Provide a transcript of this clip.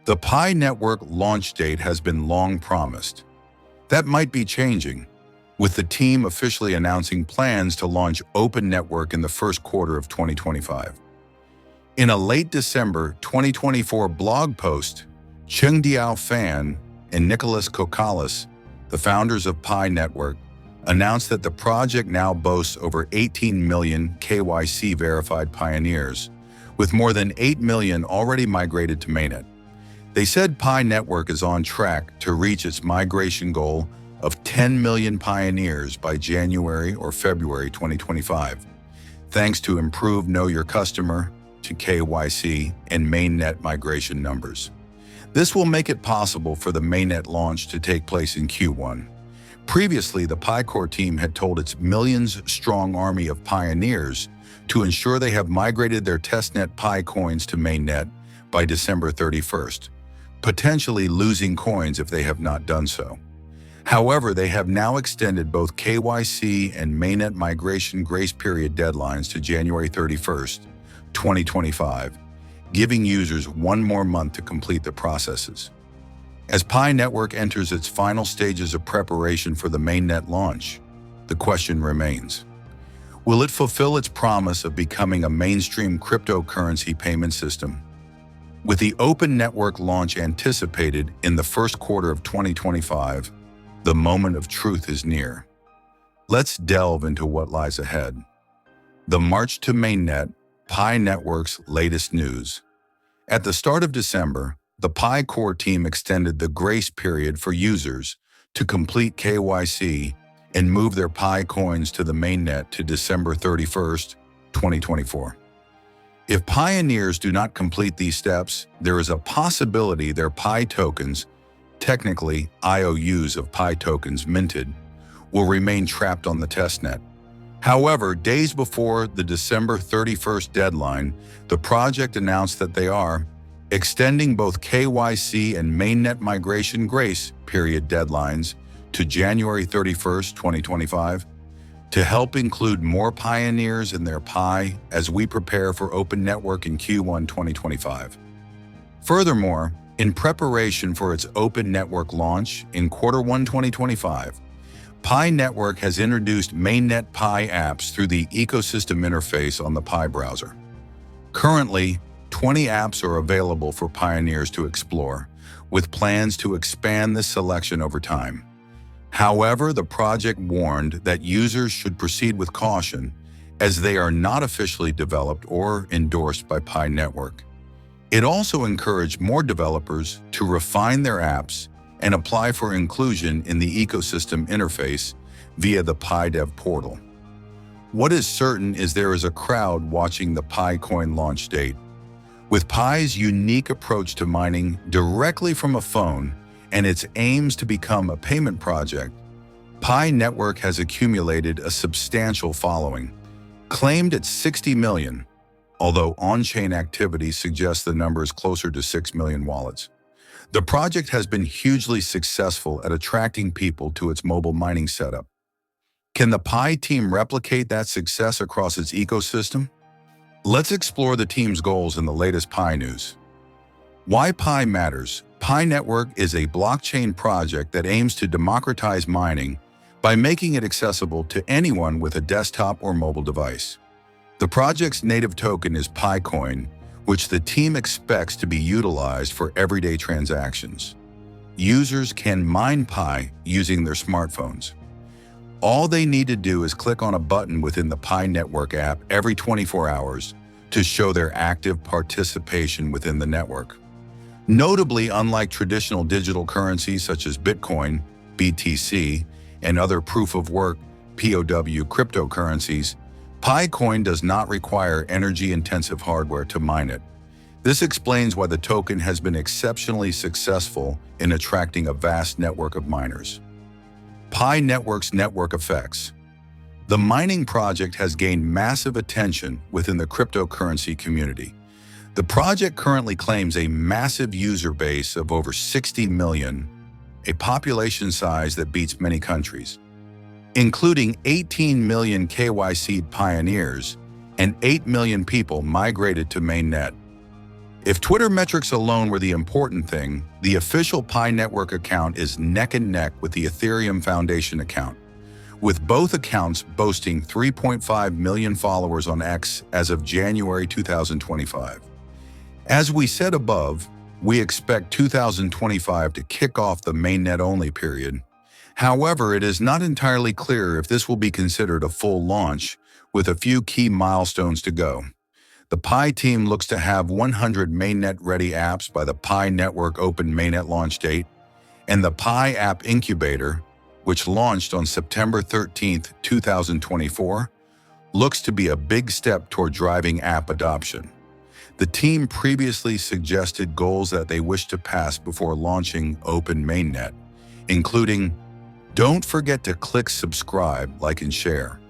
The PiNetwork launch date has been long promised. That might be changing, with the team officially announcing plans to launch Open Network in the first quarter of 2025. In a late December 2024 blog post, Chengdiao Fan and Nicholas Kokalis, the founders of PiNetwork, announced that the project now boasts over 18 million KYC-verified pioneers, with more than 8 million already migrated to Mainnet. They said PiNetwork is on track to reach its migration goal of 10 million pioneers by January or February 2025, thanks to improved Know Your Customer to KYC and Mainnet migration numbers. This will make it possible for the Mainnet launch to take place in Q1. Previously, the PiCore team had told its millions-strong army of pioneers to ensure they have migrated their testnet Pi coins to Mainnet by December 31st, potentially losing coins if they have not done so. However, they have now extended both KYC and Mainnet migration grace period deadlines to January 31st, 2025, giving users one more month to complete the processes. As PiNetwork enters its final stages of preparation for the Mainnet launch, the question remains: will it fulfill its promise of becoming a mainstream cryptocurrency payment system? With the Open Network launch anticipated in the first quarter of 2025, the moment of truth is near. Let's delve into what lies ahead. The march to Mainnet, PiNetwork's latest news. At the start of December, the PiCore team extended the grace period for users to complete KYC and move their Pi coins to the Mainnet to December 31st, 2024. If pioneers do not complete these steps, there is a possibility their Pi tokens, technically IOUs of Pi tokens minted, will remain trapped on the testnet. However, days before the December 31st deadline, the project announced that they are extending both KYC and Mainnet migration grace period deadlines to January 31st, 2025, to help include more pioneers in their Pi as we prepare for Open Network in Q1 2025. Furthermore, in preparation for its Open Network launch in Q1 2025, PiNetwork has introduced Mainnet Pi apps through the ecosystem interface on the Pi browser. Currently, 20 apps are available for pioneers to explore, with plans to expand this selection over time. However, the project warned that users should proceed with caution, as they are not officially developed or endorsed by PiNetwork. It also encouraged more developers to refine their apps and apply for inclusion in the ecosystem interface via the PiDev portal. What is certain is there is a crowd watching the PiCoin launch date. With Pi's unique approach to mining directly from a phone and its aims to become a payment project, PiNetwork has accumulated a substantial following, claimed at 60 million, although on-chain activity suggests the number is closer to 6 million wallets. The project has been hugely successful at attracting people to its mobile mining setup. Can the Pi team replicate that success across its ecosystem? Let's explore the team's goals in the latest Pi news. Why Pi matters. PiNetwork is a blockchain project that aims to democratize mining by making it accessible to anyone with a desktop or mobile device. The project's native token is PiCoin, which the team expects to be utilized for everyday transactions. Users can mine Pi using their smartphones. All they need to do is click on a button within the PiNetwork app every 24 hours to show their active participation within the network. Notably, unlike traditional digital currencies such as Bitcoin, BTC, and other proof-of-work POW cryptocurrencies, PiCoin does not require energy-intensive hardware to mine it. This explains why the token has been exceptionally successful in attracting a vast network of miners. PiNetwork's network effects. The mining project has gained massive attention within the cryptocurrency community. The project currently claims a massive user base of over 60 million, a population size that beats many countries, including 18 million KYC pioneers and 8 million people migrated to Mainnet. If Twitter metrics alone were the important thing, the official PiNetwork account is neck and neck with the Ethereum Foundation account, with both accounts boasting 3.5 million followers on X as of January 2025. As we said above, we expect 2025 to kick off the mainnet-only period. However, it is not entirely clear if this will be considered a full launch, with a few key milestones to go. The Pi team looks to have 100 mainnet-ready apps by the PiNetwork Open Mainnet launch date, and the Pi App Incubator, which launched on September 13, 2024, looks to be a big step toward driving app adoption. The team previously suggested goals that they wish to pass before launching Open Mainnet, including, don't forget to click subscribe, like, and share.